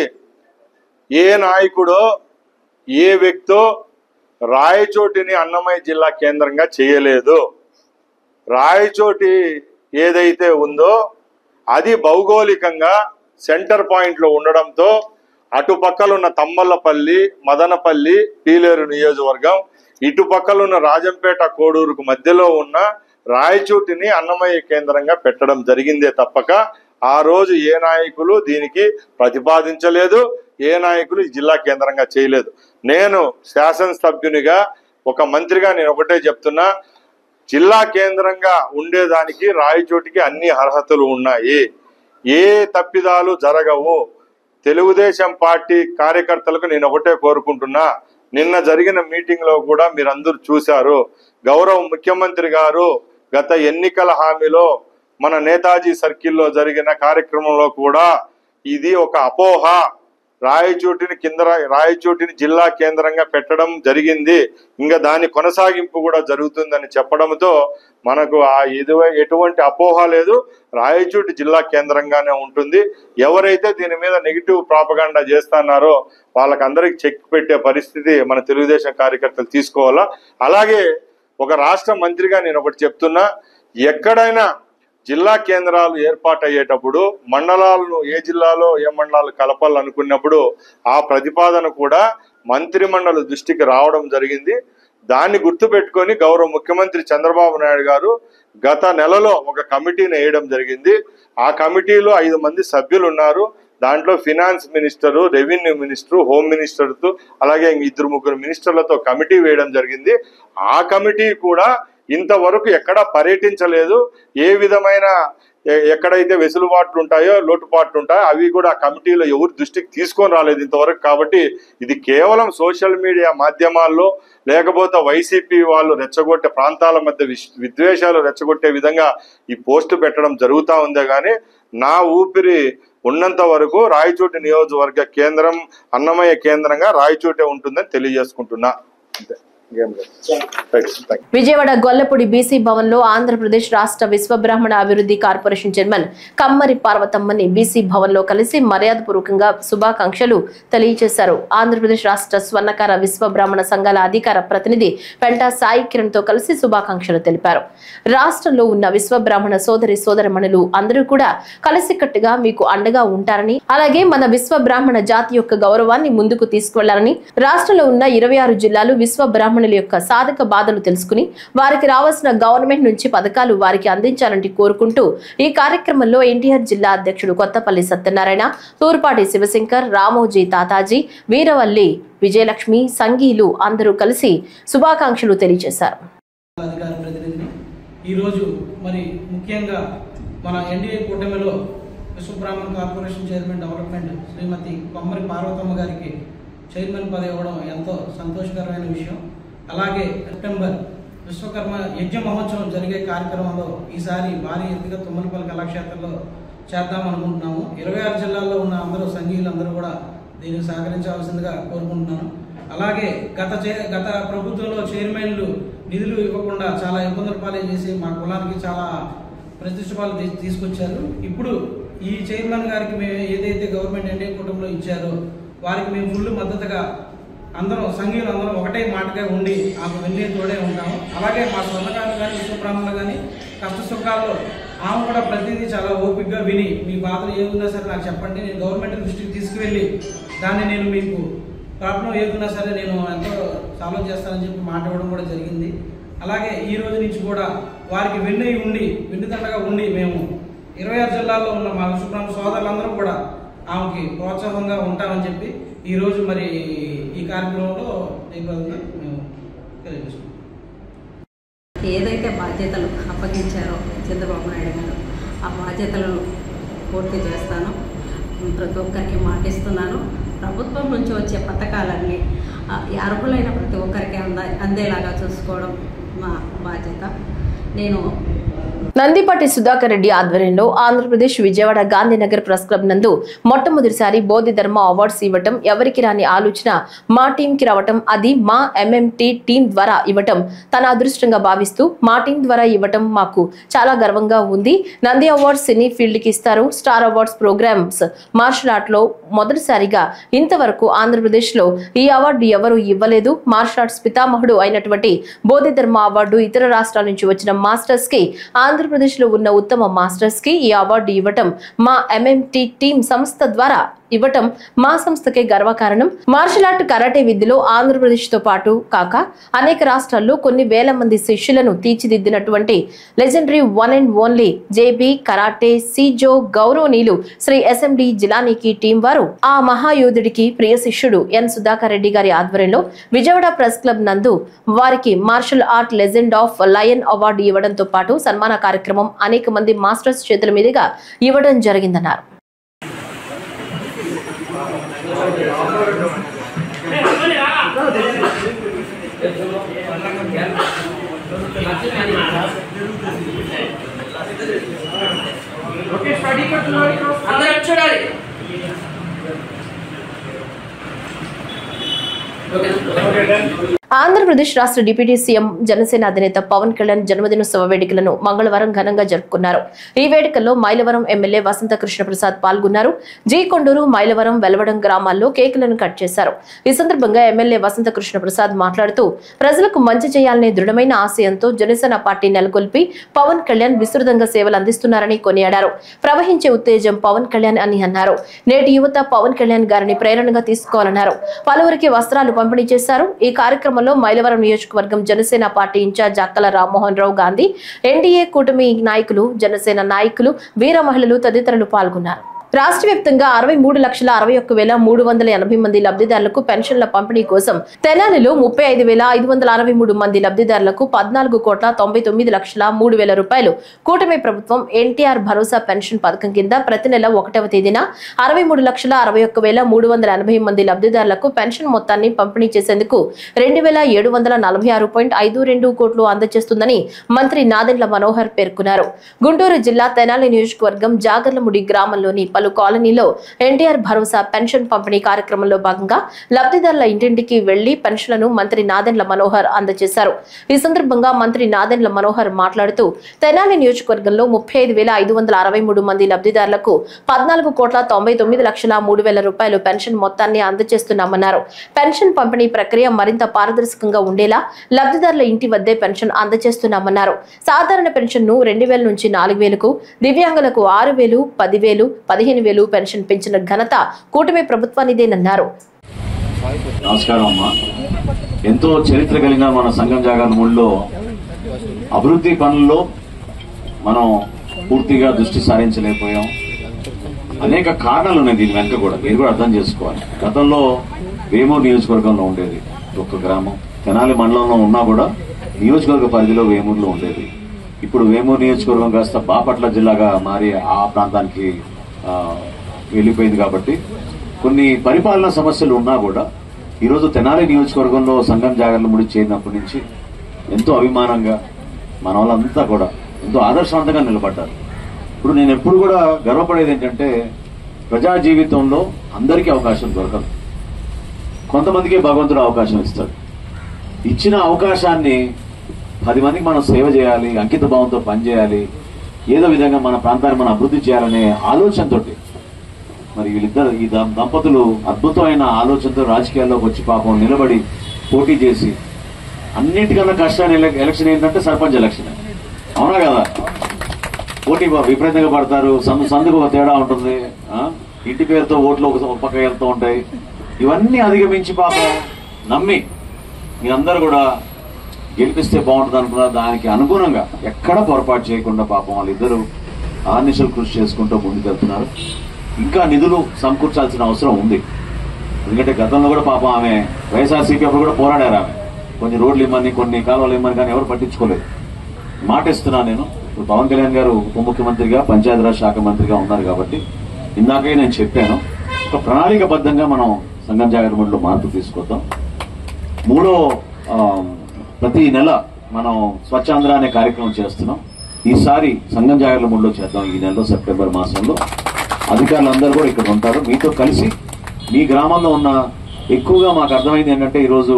S7: ఏ నాయకుడో ఏ వ్యక్తో రాయచోటిని అన్నమయ్య జిల్లా కేంద్రంగా చేయలేదు. రాయచోటి ఏదైతే ఉందో అది భౌగోళికంగా సెంటర్ పాయింట్లో ఉండడంతో అటుపక్కలున్న తమ్మల్లపల్లి, మదనపల్లి, పీలేరు నియోజకవర్గం, ఇటుపక్కలున్న రాజంపేట, కోడూరుకు మధ్యలో ఉన్న రాయచోటిని అన్నమయ్య కేంద్రంగా పెట్టడం జరిగిందే తప్పక ఆ రోజు ఏ నాయకులు దీనికి ప్రతిపాదించలేదు, ఏ నాయకులు ఈ జిల్లా కేంద్రంగా చేయలేదు. నేను శాసనసభ్యునిగా ఒక మంత్రిగా నేను ఒకటే చెప్తున్నా, జిల్లా కేంద్రంగా ఉండేదానికి రాయచోటికి అన్ని అర్హతలు ఉన్నాయి. ఏ తప్పిదాలు జరగవు. తెలుగుదేశం పార్టీ కార్యకర్తలకు నేను ఒకటే కోరుకుంటున్నా, నిన్న జరిగిన మీటింగ్ లో కూడా మీరందరూ చూశారు. గౌరవ ముఖ్యమంత్రి గారు గత ఎన్నికల హామీలో మన నేతాజీ సర్కిల్లో జరిగిన కార్యక్రమంలో కూడా ఇది ఒక అపోహ, రాయచోటిని జిల్లా కేంద్రంగా పెట్టడం జరిగింది, ఇంకా దాని కొనసాగింపు కూడా జరుగుతుందని చెప్పడంతో మనకు ఎటువంటి అపోహ లేదు. రాయచోటి జిల్లా కేంద్రంగానే ఉంటుంది. ఎవరైతే దీని మీద నెగిటివ్ ప్రాపగాండా చేస్తున్నారో వాళ్ళకందరికి చెక్ పెట్టే పరిస్థితి మన తెలుగుదేశం కార్యకర్తలు తీసుకోవాలా. అలాగే ఒక రాష్ట్ర మంత్రిగా నేను ఒకటి చెప్తున్నా, ఎక్కడైనా జిల్లా కేంద్రాలు ఏర్పాటయ్యేటప్పుడు మండలాలను ఏ జిల్లాలో ఏ మండలాలు కలపాలనుకున్నప్పుడు ఆ ప్రతిపాదన కూడా మంత్రిమండలి దృష్టికి రావడం జరిగింది. దాన్ని గుర్తుపెట్టుకొని గౌరవ ముఖ్యమంత్రి చంద్రబాబు నాయుడు గారు గత నెలలో ఒక కమిటీని వేయడం జరిగింది. ఆ కమిటీలో 5 మంది సభ్యులు ఉన్నారు. దాంట్లో finance minister, revenue minister, home మినిస్టర్తో అలాగే 2-3 మినిస్టర్లతో కమిటీ వేయడం జరిగింది. ఆ కమిటీ కూడా ఇంతవరకు ఎక్కడా పర్యటించలేదు. ఏ విధమైన ఎక్కడైతే వెసులుబాట్లు ఉంటాయో, లోటుపాట్లు ఉంటాయో అవి కూడా ఆ కమిటీలో ఎవరు దృష్టికి తీసుకొని రాలేదు ఇంతవరకు. కాబట్టి ఇది కేవలం సోషల్ మీడియా మాధ్యమాల్లో లేకపోతే వైసీపీ వాళ్ళు రెచ్చగొట్టే ప్రాంతాల మధ్య విద్వేషాలు రెచ్చగొట్టే విధంగా ఈ పోస్టు పెట్టడం జరుగుతూ ఉందే కానీ నా ఊపిరి ఉన్నంత వరకు రాయచోటి నియోజకవర్గ కేంద్రం అన్నమయ్య కేంద్రంగా రాయచోటే ఉంటుందని తెలియజేసుకుంటున్నా. అంతే.
S1: విజయవాడ గొల్లపూడి బీసీ భవన్ లో ఆంధ్రప్రదేశ్ రాష్ట్ర విశ్వబ్రాహ్మణ అభివృద్ధి కార్పొరేషన్ చైర్మన్ కమ్మరి పార్వతమ్మని బీసీ భవన్ లో కలిసి మర్యాదపూర్వకంగా శుభాకాంక్షలు తెలియజేశారు. ఆంధ్రప్రదేశ్ రాష్ట్ర స్వర్ణకార విశ్వబ్రాహ్మణ సంఘాల అధికార ప్రతినిధి పెంటా సాయి కిరణ్ తో కలిసి శుభాకాంక్షలు తెలిపారు. రాష్ట్రంలో ఉన్న విశ్వబ్రాహ్మణ సోదరిమణులు అందరూ కూడా కలిసికట్టుగా మీకు అండగా ఉంటారని, అలాగే మన విశ్వబ్రాహ్మణ జాతి యొక్క గౌరవాన్ని ముందుకు తీసుకువెళ్లాలని, రాష్ట్రంలో ఉన్న 26 జిల్లాలు విశ్వబ్రాహ్మణ యొక్క సాధక బాధలు తెలుసుకుని వారికి రావాల్సిన గవర్నమెంట్ నుంచి పథకాలు వారికి అందించాలని కోరుకుంటూ ఈ కార్యక్రమంలో ఎన్టీఆర్ జిల్లా అధ్యక్షుడు కొత్తపల్లి సత్యనారాయణ, తూర్పాటి శివశంకర్, రామోజీ తాతాజీ, వీరవల్లి విజయలక్ష్మి, సంఘీలు అందరూ కలిసి శుభాకాంక్షలు తెలియజేశారు.
S8: ఈరోజు మరి ముఖ్యంగా మన ఎన్డీఏ కూటమిలో విశ్వబ్రాహ్మణ కార్పొరేషన్ చైర్మన్ డెవలప్మెంట్ శ్రీమతి కొమ్మరి పార్వతమ్మ గారికి చైర్మన్ పదవి ఇవ్వడం ఎంతో సంతోషకరమైన విషయం. అలాగే సెప్టెంబర్ విశ్వకర్మ యజ్ఞ మహోత్సవం జరిగే కార్యక్రమంలో ఈసారి భారీ ఎత్తుగా తుమ్మలపల్లి కళాక్షేత్రంలో చేద్దామనుకుంటున్నాము. 26 జిల్లాల్లో ఉన్న అందరూ సంఘీయులందరూ కూడా దీనికి సహకరించవలసిందిగా కోరుకుంటున్నాను. అలాగే గత ప్రభుత్వంలో చైర్మన్లు నిధులు ఇవ్వకుండా చాలా ఇబ్బందులు పాలే చేసి మా కులానికి చాలా ప్రతిష్టపాలు తీసుకొచ్చారు. ఇప్పుడు ఈ చైర్మన్ గారికి మేము ఏదైతే గవర్నమెంట్ ఎన్డీఏ కూటమిలో ఇచ్చారో వారికి మేము ఫుల్ మద్దతుగా అందరం సంఘీయులు అందరం ఒకటే మాటగా ఉండి ఆమె వెన్నే తోడే ఉంటాము. అలాగే మా స్వర్ణకారులు కానీ విశ్వబ్రాహ్మణులు కానీ కష్ట సుఖాల్లో ఆమె కూడా ప్రతిదీ చాలా ఓపికగా విని మీ బాధలు ఏమున్నా సరే నాకు చెప్పండి, నేను గవర్నమెంట్ దృష్టికి తీసుకువెళ్ళి దాన్ని నేను మీకు ప్రాబ్లం ఏదున్నా సరే నేను ఎంతో సాల్వ్ చేస్తానని చెప్పి మాట ఇవ్వడం కూడా జరిగింది. అలాగే ఈ రోజు నుంచి కూడా వారికి వెన్నుదండగా ఉండి మేము 26 జిల్లాల్లో ఉన్న మా విశ్వబ్రాహ్మణ సోదరులందరూ కూడా ఆమెకి ప్రోత్సాహంగా ఉంటామని చెప్పి ఈరోజు మరి ఈ కార్యక్రమంలో మేము తెలియజేస్తున్నాం.
S9: ఏదైతే బాధ్యతలు అప్పగించారో చంద్రబాబు నాయుడు గారు ఆ బాధ్యతలను పూర్తి చేస్తాను. ప్రతి ఒక్కరికి మాటిస్తున్నాను. ప్రభుత్వం నుంచి వచ్చే పథకాలన్నీ అర్హులైన ప్రతి ఒక్కరికి అందేలాగా చూసుకోవడం మా బాధ్యత. నేను
S1: నందిపాటి సుధాకర్ రెడ్డి ఆధ్వర్యంలో ఆంధ్రప్రదేశ్ విజయవాడ గాంధీనగర్ ప్రెస్ క్లబ్ నందు మొట్టమొదటిసారి బోధి ధర్మ అవార్డ్స్ ఇవ్వటం ఎవరికి రాని ఆలోచన మా టీం కి రావటం, అది మా MMT టీం ద్వారా ఇవ్వటం తన అదృష్టంగా భావిస్తూ మా టీం ద్వారా ఇవ్వటం మాకు చాలా గర్వంగా ఉంది. నంది అవార్డ్స్ సినీ ఫీల్డ్ కి ఇస్తారు. Star awards programs martial art లో మొదటిసారిగా ఇంతవరకు ఆంధ్రప్రదేశ్ లో ఈ అవార్డు ఎవరు ఇవ్వలేదు. మార్షల్ ఆర్ట్స్ పితామహుడు అయినటువంటి బోధి ధర్మ అవార్డు ఇతర రాష్ట్రాల నుంచి వచ్చిన మాస్టర్స్ కి, ఆంధ్రప్రదేశ్ లో ఉన్న ఉత్తమ మాస్టర్స్ కి ఈ అవార్డు ఇవ్వటం మా MMT టీం సంస్థ ద్వారా ఇవ్వటం మా సంస్థకే గర్వకారణం. మార్షల్ ఆర్ట్ కరాటే విద్యలో ఆంధ్రప్రదేశ్ తో పాటు కాక అనేక రాష్ట్రాల్లో కొన్ని వేల మంది శిష్యులను తీర్చిదిద్దినటువంటి legendary one and only JB karate సిజో గౌరవనీయులు శ్రీ SMD జిలానీకి టీం వారు ఆ మహాయోధుడికి ప్రియ శిష్యుడు ఎన్ సుధాకర్ రెడ్డి గారి ఆధ్వర్యంలో విజయవాడ ప్రెస్ క్లబ్ నందు వారికి martial art legend of lion award ఇవ్వడంతో పాటు సన్మాన కార్యక్రమం అనేక మంది మాస్టర్స్ చేతుల మీదుగా ఇవ్వడం జరిగిందన్నారు. ఆంధ్రప్రదేశ్ రాష్ట్ర డిప్యూటీ సీఎం జనసేన అధినేత పవన్ కళ్యాణ్ జన్మదినోత్సవ వేడుకలను మంగళవారం ఘనంగా జరుపుకున్నారు. ఈ వేడుకల్లో మైలవరం ఎమ్మెల్యే వసంత కృష్ణ ప్రసాద్ పాల్గొన్నారు. జీ కొండూరు, మైలవరం, వెలవడం గ్రామాల్లో కేకులను కట్ చేశారు. ఈ సందర్భంగా ఎమ్మెల్యే వసంత కృష్ణ ప్రసాద్ మాట్లాడుతూ ప్రజలకు మంచి చేయాలనే దృఢమైన ఆశయంతో జనసేన పార్టీ నెలకొల్పి పవన్ కళ్యాణ్ విస్తృతంగా సేవలు అందిస్తున్నారని కొనియాడారు. ప్రవహించే ఉత్తేజం పవన్ కళ్యాణ్ అని అన్నారు. నేటి యువత పవన్ కళ్యాణ్ గారిని ప్రేరణగా తీసుకోవాలన్నారు. పలువురికి వస్త్రాలు పంపిణీ చేశారు. ఈ కార్యక్రమంలో మైలవరం నియోజకవర్గం జనసేన పార్టీ ఇన్ఛార్జ్ అక్కల రామ్మోహన్ రావు గాంధీ, NDA కూటమి నాయకులు, జనసేన నాయకులు, వీర మహిళలు తదితరులు పాల్గొన్నారు. రాష్ట్ర వ్యాప్తంగా 63,61,380 మంది లబ్ధిదారులకు పెన్షన్ల పంపిణీ కోసం తెనాలిలో 35,563 మంది లబ్ధిదారులకు 14,99,03,000 రూపాయలు కూటమి ప్రభుత్వం ఎన్టీఆర్ భరోసా పెన్షన్ పథకం కింద ప్రతి నెల 1వ తేదీన 63,61,380 మంది లబ్ధిదారులకు పెన్షన్ మొత్తాన్ని పంపిణీ చేసేందుకు 2,746.52 కోట్లు అందజేస్తుందని మంత్రి నాదెండ్ల మనోహర్ పేర్కొన్నారు. గుంటూరు జిల్లా తెనాలి నియోజకవర్గం జాగర్లముడి గ్రామంలోని పలు కాలనీలో ఎన్టీఆర్ భరోసా పెన్షన్ పంపిణీ కార్యక్రమంలో భాగంగా లబ్ధిదారుల ఇంటింటికి వెళ్లి పెన్షన్లను మంత్రి నాదెండ్ల మనోహర్ అందజేశారు. ఈ సందర్భంగా మంత్రి నాదెండ్ల మనోహర్ మాట్లాడుతూ తెనాలి నియోజకవర్గంలో 35,563 మంది లబ్ధిదారులకు 14,99,03,000 రూపాయలు పెన్షన్ మొత్తాన్ని అందజేస్తున్నామన్నారు. పెన్షన్ పంపిణీ ప్రక్రియ మరింత పారదర్శకంగా ఉండేలా లబ్ధిదారుల ఇంటి వద్దే పెన్షన్ అందజేస్తున్నామన్నారు. సాధారణ పెన్షన్ ను 2,000 నుంచి 4,000కు, దివ్యాంగులకు 6,000, 10,000, 15,000 పెన్షన్ పెంచిన ఘనత కూటమి ప్రభుత్వానిదేనన్నారు.
S10: నమస్కారం అమ్మా. ఎంతో చరిత్ర కలిగిన మన సంఘం జాగర్లముడిలో అభివృద్ధి పనుల్లో మనం పూర్తిగా దృష్టి సారించలేకపోయాం. అనేక కారణాలు ఉన్నాయి దీని వెనుక కూడా, మీరు కూడా అర్థం చేసుకోవాలి. గతంలో వేమూరు నియోజకవర్గంలో ఉండేది ఒక్క గ్రామం, తెనాలి మండలంలో ఉన్నా కూడా నియోజకవర్గ పరిధిలో వేమూరులో ఉండేది. ఇప్పుడు వేమూరు నియోజకవర్గం కాస్త బాపట్ల జిల్లాగా మారి ఆ ప్రాంతానికి వెళ్ళిపోయింది. కాబట్టి కొన్ని పరిపాలనా సమస్యలు ఉన్నా కూడా ఈరోజు తెనాలి నియోజకవర్గంలో సంఘం జాగర్లముడి చేరినప్పటి నుంచి ఎంతో అభిమానంగా మన వాళ్ళంతా కూడా ఎంతో ఆదర్శవంతంగా నిలబడ్డారు. ఇప్పుడు నేను ఎప్పుడు కూడా గర్వపడేది ఏంటంటే ప్రజా జీవితంలో అందరికీ అవకాశం దొరకదు, కొంతమందికి భగవంతుడు అవకాశం ఇస్తాడు. ఇచ్చిన అవకాశాన్ని 10 మందికి మనం సేవ చేయాలి, అంకిత భావంతో పనిచేయాలి, ఏదో విధంగా మన ప్రాంతాన్ని మనం అభివృద్ధి చేయాలనే ఆలోచనతో మరి వీళ్ళిద్దరు ఈ దంపతులు అద్భుతమైన ఆలోచనతో రాజకీయాల్లోకి వచ్చి పాపం నిలబడి పోటీ చేసి, అన్నిటికన్నా కష్టాన్ని ఎలక్షన్ ఏంటంటే సర్పంచ్ ఎలక్షన్, అవునా కదా? పోటీ విపరీతంగా పడతారు, సందుకు ఒక తేడా ఉంటుంది, ఇంటి పేరుతో ఓట్లు ఒక పక్క వెళ్తూ ఉంటాయి. ఇవన్నీ అధిగమించి పాపం నమ్మి మీరందరూ కూడా గెలిపిస్తే బాగుంటుంది అనుకున్నారు. దానికి అనుగుణంగా ఎక్కడ పొరపాటు చేయకుండా పాపం వాళ్ళిద్దరూ ఆర్నిషలు కృషి చేసుకుంటూ ముందుకెళ్తున్నారు. ఇంకా నిధులు సమకూర్చాల్సిన అవసరం ఉంది. ఎందుకంటే గతంలో కూడా పాపం ఆమె వైఎస్ఆర్సీపీ అప్పుడు కూడా పోరాడారు. ఆమె కొన్ని రోడ్లు ఇమ్మని, కొన్ని కాలువలు ఇమ్మని, కానీ ఎవరు పట్టించుకోలేదు. మాట ఇస్తున్నాను నేను. ఇప్పుడు పవన్ కళ్యాణ్ గారు ఉప ముఖ్యమంత్రిగా, పంచాయతీరాజ్ శాఖ మంత్రిగా ఉన్నారు కాబట్టి ఇందాకే నేను చెప్పాను, ఒక ప్రణాళికబద్ధంగా మనం సంఘం జాగర్లముడిలో మార్పు తీసుకొద్దాం. ప్రతి నెల మనం స్వచ్ఛాంధ్ర అనే కార్యక్రమం చేస్తున్నాం. ఈసారి సంగం జాగర్లమూడిలో చేద్దాం. ఈ నెలలో సెప్టెంబర్ మాసంలో అధికారులందరూ కూడా ఇక్కడ ఉంటారు. మీతో కలిసి మీ గ్రామంలో ఉన్న ఎక్కువగా మాకు అర్థమైంది ఏంటంటే ఈరోజు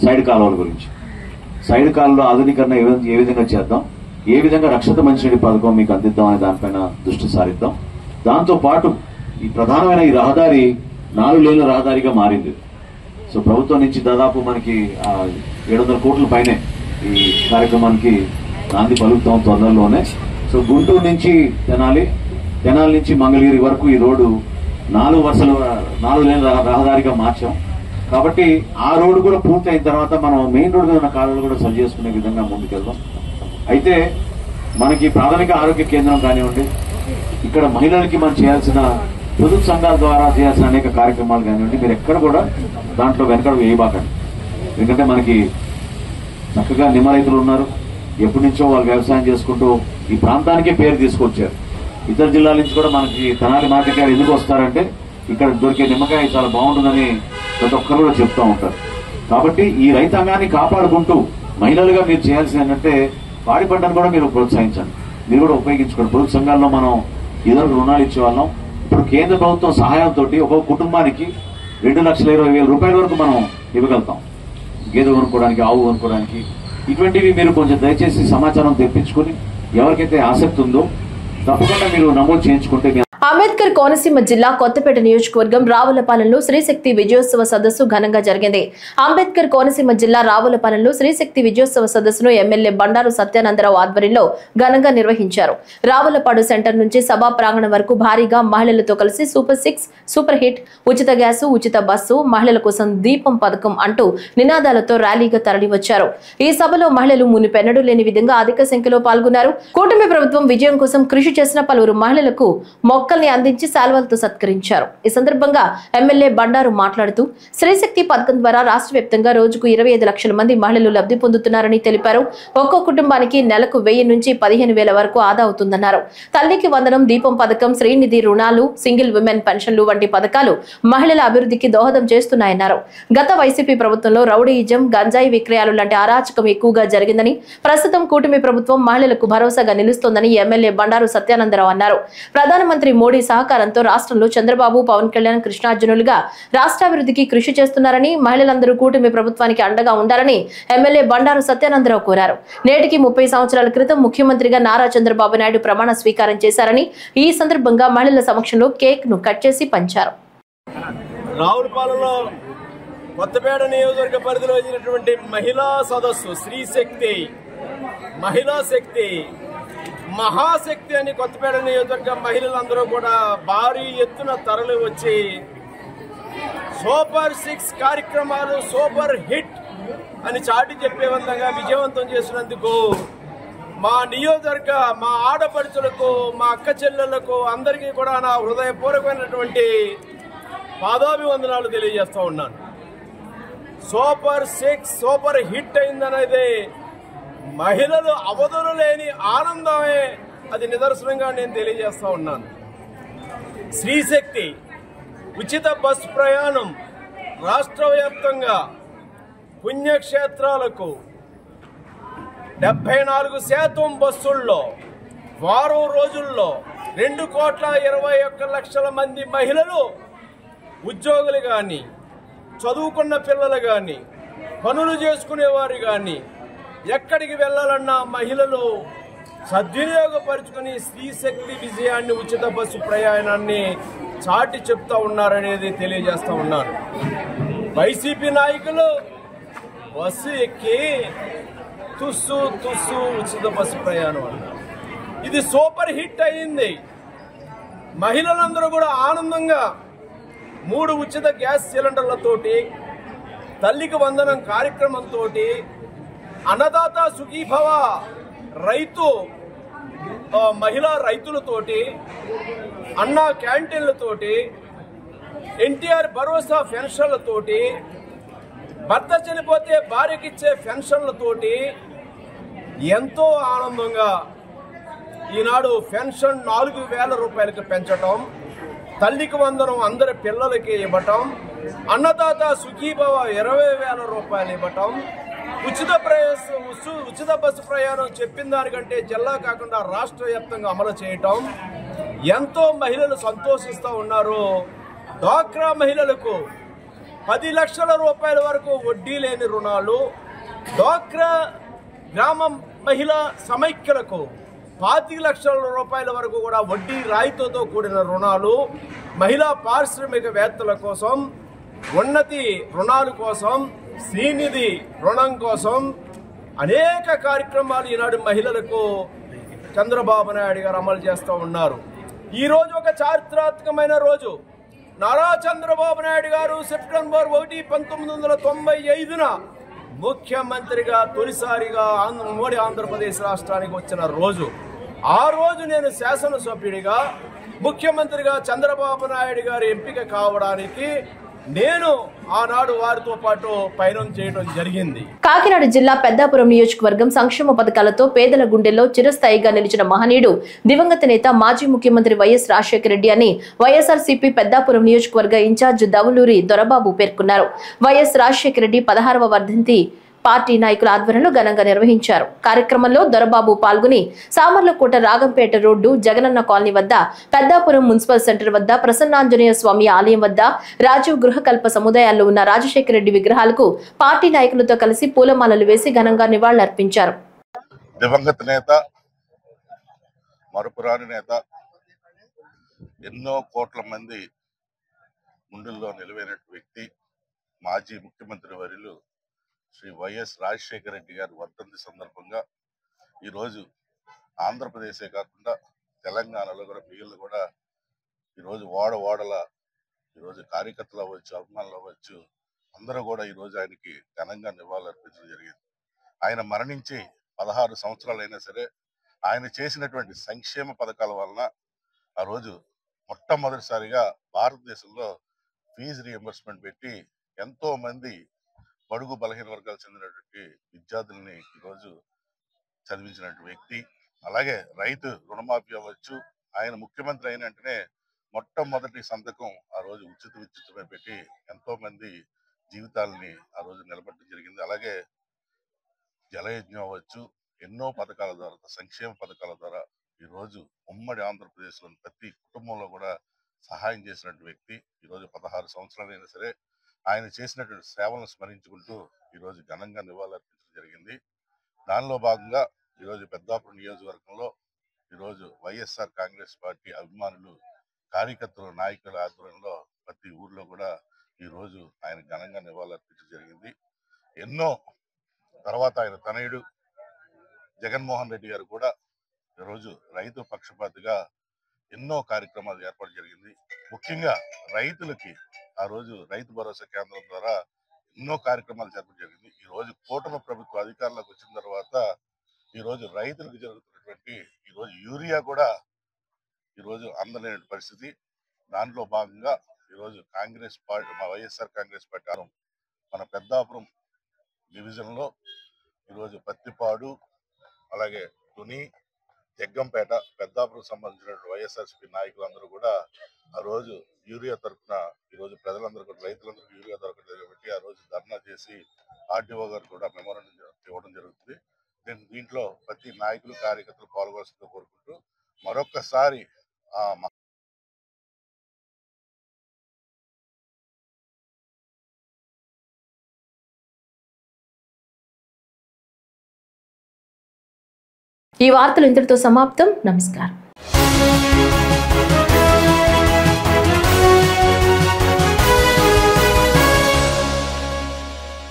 S10: సైడ్ కాలువల గురించి, సైడ్ కాలువలో ఆధునీకరణ ఏ విధంగా చేద్దాం, ఏ విధంగా రక్షిత మంచినీటి పథకం మీకు అందిద్దాం అనే దానిపైన దృష్టి సారిద్దాం. దాంతోపాటు ఈ ప్రధానమైన ఈ రహదారి 4 లేన్ల రహదారిగా మారింది. సో ప్రభుత్వం నుంచి దాదాపు మనకి 700 కోట్ల పైనే ఈ కార్యక్రమానికి నాంది పలుకుతాం తొందరలోనే. సో గుంటూరు నుంచి తెనాలి నుంచి మంగళగిరి వరకు ఈ రోడ్డు 4 లేన్ల రహదారిగా మార్చాం. కాబట్టి ఆ రోడ్డు కూడా పూర్తి అయిన తర్వాత మనం మెయిన్ రోడ్డు మీద ఉన్న కాలువలు కూడా సరి చేసుకునే విధంగా ముందుకెళ్దాం. అయితే మనకి ప్రాథమిక ఆరోగ్య కేంద్రం కానివ్వండి, ఇక్కడ మహిళలకి మనం చేయాల్సిన పొదుపు సంఘాల ద్వారా చేయాల్సిన అనేక కార్యక్రమాలు కానివ్వండి, మీరు ఎక్కడ కూడా దాంట్లో వెనకడ వేయబాకండి. ఎందుకంటే మనకి చక్కగా నిమ్మ రైతులు ఉన్నారు, ఎప్పటి నుంచో వాళ్ళు వ్యవసాయం చేసుకుంటూ ఈ ప్రాంతానికే పేరు తీసుకొచ్చారు. ఇతర జిల్లాల నుంచి కూడా మనకి తెనాలి మార్కెట్ యార్డ్ ఎందుకు వస్తారంటే ఇక్కడ దొరికే నిమ్మకాయ చాలా బాగుంటుందని ప్రతి ఒక్కరు కూడా చెప్తూ ఉంటారు. కాబట్టి ఈ రైతాంగాన్ని కాపాడుకుంటూ మహిళలుగా మీరు చేయాల్సింది ఏంటంటే పాడి పంటను కూడా మీరు ప్రోత్సహించండి, మీరు కూడా ఉపయోగించుకోండి. పొదుపు సంఘాల్లో మనం ఇదివరకు రుణాలు ఇచ్చేవాళ్ళం. ఇప్పుడు కేంద్ర ప్రభుత్వం సహాయంతో ఒక్కొక్క కుటుంబానికి 2,20,000 రూపాయల వరకు మనం ఇవ్వగలుగుతాం. గేదె కొనుక్కోవడానికి, ఆవు కొనుక్కోవడానికి. ఇటువంటివి మీరు కొంచెం దయచేసి సమాచారం తెప్పించుకుని ఎవరికైతే ఆసక్తి ఉందో తప్పకుండా మీరు నమోదు చేయించుకుంటే.
S1: అంబేద్కర్ కోనసీమ జిల్లా కొత్తపేట నియోజకవర్గం రావులపాలెంలో శ్రీశక్తి విజయోత్సవ సదస్సు ఘనంగా జరిగింది. అంబేద్కర్ కోనసీమ జిల్లా రావులపాలెంలో శ్రీశక్తి విజయోత్సవ సదస్సును ఎమ్మెల్యే బండారు సత్యానందరావు ఆధ్వర్యంలో ఘనంగా నిర్వహించారు. రావులపాడు సెంటర్ నుంచి సభా ప్రాంగణం వరకు భారీగా మహిళలతో కలిసి సూపర్ 6, సూపర్ హిట్, ఉచిత గ్యాసు, ఉచిత బస్సు, మహిళల కోసం దీపం పథకం అంటూ నినాదాలతో ర్యాలీగా తరలివచ్చారు. ఈ సభలో మహిళలు మునిపెన్నడూ లేని విధంగా అధిక సంఖ్యలో పాల్గొన్నారు. కూటమి ప్రభుత్వం విజయం కోసం కృషి చేసిన పలువురు మహిళలకు మొక్కల్ని అందించి శాల్వాలతో సత్కరించారు. ఈ సందర్భంగా ఎమ్మెల్యే బండారు మాట్లాడుతూ శ్రీశక్తి పథకం ద్వారా రాష్ట్ర వ్యాప్తంగా రోజుకు 25 లక్షల మంది మహిళలు లబ్ధి పొందుతున్నారని తెలిపారు. ఒక్కో కుటుంబానికి నెలకు 1000 నుంచి 15,000 వరకు ఆదా అవుతుందన్నారు. తల్లికి వందనం, దీపం పథకం, శ్రీనిధి రుణాలు, సింగిల్ విమెన్ పెన్షన్లు వంటి పథకాలు మహిళల అభివృద్ధికి దోహదం చేస్తున్నాయన్నారు. గత వైసీపీ ప్రభుత్వంలో రౌడీయిజం, గంజాయి విక్రయాలు లాంటి అరాచకం ఎక్కువగా జరిగిందని, ప్రస్తుతం కూటమి ప్రభుత్వం మహిళలకు భరోసాగా నిలుస్తోందని ఎమ్మెల్యే బండారు సత్యానందరావు అన్నారు. ప్రధానమంత్రి మోడీ సహకారంతో రాష్ట్రంలో చంద్రబాబు, పవన్ కళ్యాణ్ కృష్ణార్జునులుగా రాష్ట్రాభివృద్ధికి కృషి చేస్తున్నారని, మహిళలందరూ కూటమి ప్రభుత్వానికి అండగా ఉండాలని ఎమ్మెల్యే బండారు సత్యానందరావు కోరారు. నేటికి 30 సంవత్సరాల క్రితం ముఖ్యమంత్రిగా నారా చంద్రబాబు నాయుడు ప్రమాణ స్వీకారం చేశారని, ఈ సందర్భంగా మహిళల సమక్షంలో కేక్ ను కట్ చేసి పంచారు.
S11: రావులపాలెంలో కొత్తపేట నియోజకవర్గ పరిధిలో జరిగినటువంటి మహిళా సదస్సు శ్రీశక్తి మహిళా శక్తి మహాశక్తి అని కొత్తపేట నియోజకవర్గ మహిళలందరూ కూడా భారీ ఎత్తున తరలి వచ్చి సూపర్ 6 కార్యక్రమాలు సూపర్ హిట్ అని చాటి చెప్పే విధంగా విజయవంతం చేసినందుకు మా నియోజకవర్గ మా ఆడపడుచులకు, మా అక్క చెల్లెళ్లకు అందరికీ కూడా నా హృదయపూర్వకమైనటువంటి పాదాభివందనాలు తెలియజేస్తూ ఉన్నాను. సూపర్ 6 సూపర్ హిట్ అయిందనేది మహిళలు అవధులు లేని ఆనందమే అది నిదర్శనంగా నేను తెలియజేస్తా ఉన్నాను. శ్రీశక్తి ఉచిత బస్ ప్రయాణం రాష్ట్ర వ్యాప్తంగా పుణ్యక్షేత్రాలకు 74% బస్సుల్లో వారం రోజుల్లో 2,21,00,000 మంది మహిళలు ఉద్యోగులు కానీ, చదువుకున్న పిల్లలు కానీ, పనులు చేసుకునేవారు కానీ ఎక్కడికి వెళ్ళాలన్నా మహిళలు సద్వినియోగపరుచుకుని శ్రీశక్తి విజయాన్ని, ఉచిత బస్సు ప్రయాణాన్ని చాటి చెప్తా ఉన్నారనేది తెలియజేస్తా ఉన్నారు. వైసీపీ నాయకులు బస్సు ఎక్కి తుస్సు ఉచిత బస్సు ప్రయాణం అన్నారు. ఇది సూపర్ హిట్ అయింది. మహిళలందరూ కూడా ఆనందంగా 3 ఉచిత గ్యాస్ సిలిండర్లతోటి, తల్లికి వందనం కార్యక్రమంతో, అన్నదాత సుఖీభవ రైతు మహిళా రైతులతోటి, అన్నా క్యాంటీన్లతోటి, ఎన్టీఆర్ భరోసా పెన్షన్లతోటి, భర్త చనిపోతే భార్యకిచ్చే పెన్షన్లతోటి ఎంతో ఆనందంగా ఈనాడు పెన్షన్ 4,000 రూపాయలకు పెంచటం, తల్లికి వందనం అందరి పిల్లలకి ఇవ్వటం, అన్నదాత సుఖీభవ 20,000 రూపాయలు ఇవ్వటం, ఉచిత బస్సు ప్రయాణం చెప్పిన దానికంటే జిల్లా కాకుండా రాష్ట్ర వ్యాప్తంగా అమలు చేయటం ఎంతో మహిళలు సంతోషిస్తూ ఉన్నారు. డ్వాక్రా మహిళలకు 10 లక్షల రూపాయల వరకు వడ్డీ లేని రుణాలు, డ్వాక్రా గ్రామ మహిళా సమైక్యలకు 25 లక్షల రూపాయల వరకు కూడా వడ్డీ రాయితీతో కూడిన రుణాలు, మహిళా పారిశ్రామికవేత్తల కోసం ఉన్నతి రుణాల కోసం, శ్రీనిధి రుణం కోసం అనేక కార్యక్రమాలు ఈనాడు మహిళలకు చంద్రబాబు నాయుడు గారు అమలు చేస్తూ ఉన్నారు. ఈరోజు ఒక చారిత్రాత్మకమైన రోజు. నారా చంద్రబాబు నాయుడు గారు సెప్టెంబర్ 1, 1995న ముఖ్యమంత్రిగా తొలిసారిగా ఉమ్మడి ఆంధ్రప్రదేశ్ రాష్ట్రానికి వచ్చిన రోజు. ఆ రోజు నేను శాసనసభ్యుడిగా ముఖ్యమంత్రిగా చంద్రబాబు నాయుడు గారు ఎంపిక కావడానికి నేను ఆనాడు వారితో పాటు పయనం చేయడం జరిగింది.
S1: కాకినాడ జిల్లా పెద్దాపురం నియోజకవర్గం సంక్షేమ పథకాలతో పేదల గుండెల్లో చిరస్థాయిగా నిలిచిన మహనీయుడు దివంగత నేత మాజీ ముఖ్యమంత్రి వైఎస్ రాజశేఖర రెడ్డి అని వైఎస్ఆర్సీపీ పెద్దాపురం నియోజకవర్గ ఇన్ఛార్జ్ దవులూరి దొరబాబు పేర్కొన్నారు. వైఎస్ రాజశేఖర రెడ్డి 16వ వర్ధంతి పార్టీ నాయకుల ఆధ్వర్యంలో ఘనంగా నిర్వహించారు. కార్యక్రమంలో దొరబాబు పాల్గొని సామర్లకోట రాగంపేట రోడ్డు, జగనన్న కాలనీ వద్ద, పెద్దాపురం మున్సిపల్ సెంటర్ వద్ద, ప్రసన్నాంజనేయ స్వామి ఆలయం వద్ద, రాజీవ్ గృహకల్ప సముదాయాల్లో ఉన్న రాజశేఖర రెడ్డి విగ్రహాలకు పార్టీ నాయకులతో కలిసి పూలమాలలు వేసి ఘనంగా నివాళులర్పించారు.
S12: దివంగత నేత, మరుపురాని నేత, ఎన్నో కోట్ల మంది గుండెల్లో నిలవైన వ్యక్తి, మాజీ ముఖ్యమంత్రి వర్యులు శ్రీ వైఎస్ రాజశేఖర రెడ్డి గారి వర్ధంతి సందర్భంగా ఈరోజు ఆంధ్రప్రదేశే కాకుండా తెలంగాణలో కూడా మిగిలిన కూడా ఈరోజు వాడల ఈరోజు కార్యకర్తలు అవ్వచ్చు, అభిమానులు అవ్వచ్చు, అందరూ కూడా ఈరోజు ఆయనకి ఘనంగా నివాళులు అర్పించడం జరిగింది. ఆయన మరణించి 16 సంవత్సరాలు అయినా సరే ఆయన చేసినటువంటి సంక్షేమ పథకాల వలన ఆ రోజు మొట్టమొదటిసారిగా భారతదేశంలో ఫీజు రీఎంబర్స్మెంట్ పెట్టి ఎంతో మంది బడుగు బలహీన వర్గాలు చెందినటువంటి విద్యార్థుల్ని ఈరోజు చదివించినటువంటి వ్యక్తి. అలాగే రైతు రుణమాఫీ అవ్వచ్చు, ఆయన ముఖ్యమంత్రి అయిన వెంటనే మొట్టమొదటి సంతకం ఆ రోజు ఉచిత విద్యుత్తుపై పెట్టి ఎంతో మంది జీవితాలని ఆ రోజు నిలబెట్టడం జరిగింది. అలాగే జలయజ్ఞం అవ్వచ్చు, ఎన్నో పథకాల ద్వారా, సంక్షేమ పథకాల ద్వారా ఈరోజు ఉమ్మడి ఆంధ్రప్రదేశ్లోని ప్రతి కుటుంబంలో కూడా సహాయం చేసినటువంటి వ్యక్తి. ఈరోజు 16 సంవత్సరాలైనా సరే ఆయన చేసినటువంటి సేవలను స్మరించుకుంటూ ఈరోజు ఘనంగా నివాళులర్పించడం జరిగింది. దానిలో భాగంగా ఈరోజు పెద్దాపురం నియోజకవర్గంలో ఈరోజు వైఎస్ఆర్ కాంగ్రెస్ పార్టీ అభిమానులు, కార్యకర్తలు, నాయకుల ఆధ్వర్యంలో ప్రతి ఊర్లో కూడా ఈరోజు ఆయన ఘనంగా నివాళులర్పించడం జరిగింది. ఎన్నో తర్వాత ఆయన తనయుడు జగన్మోహన్ రెడ్డి గారు కూడా ఈరోజు రైతు పక్షపాతిగా ఎన్నో కార్యక్రమాలు ఏర్పాటు జరిగింది. ముఖ్యంగా రైతులకి ఆ రోజు రైతు భరోసా కేంద్రం ద్వారా ఎన్నో కార్యక్రమాలు జరపడం జరిగింది. ఈ రోజు కూటమి ప్రభుత్వ అధికారంలోకి వచ్చిన తర్వాత ఈరోజు రైతులకు జరుగుతున్నటువంటి ఈరోజు యూరియా కూడా ఈరోజు అందలేని పరిస్థితి. దాంట్లో భాగంగా ఈరోజు కాంగ్రెస్ పార్టీ, మా వైఎస్ఆర్ కాంగ్రెస్ పార్టీ మన పెద్దాపురం డివిజన్లో ఈరోజు పత్తిపాడు, అలాగే తుని, జగ్గంపేట, పెద్దాపురం సంబంధించినటువంటి వైఎస్ఆర్సీపీ నాయకులందరూ కూడా ఆ రోజు యూరియా తరఫున ఈరోజు ప్రజలందరూ కూడా, రైతులందరికీ యూరియా దొరకలేదు కాబట్టి ఆ రోజు ధర్నా చేసి ఆర్టీఓ గారు కూడా మెమోరాండం ఇవ్వడం జరుగుతుంది. దీంట్లో ప్రతి నాయకులు, కార్యకర్తలు పాల్గొనాల్సిందిగా కోరుకుంటూ మరొక్కసారి
S1: ఈ వార్తలు ఇంతటితో సమాప్తం. నమస్కారం.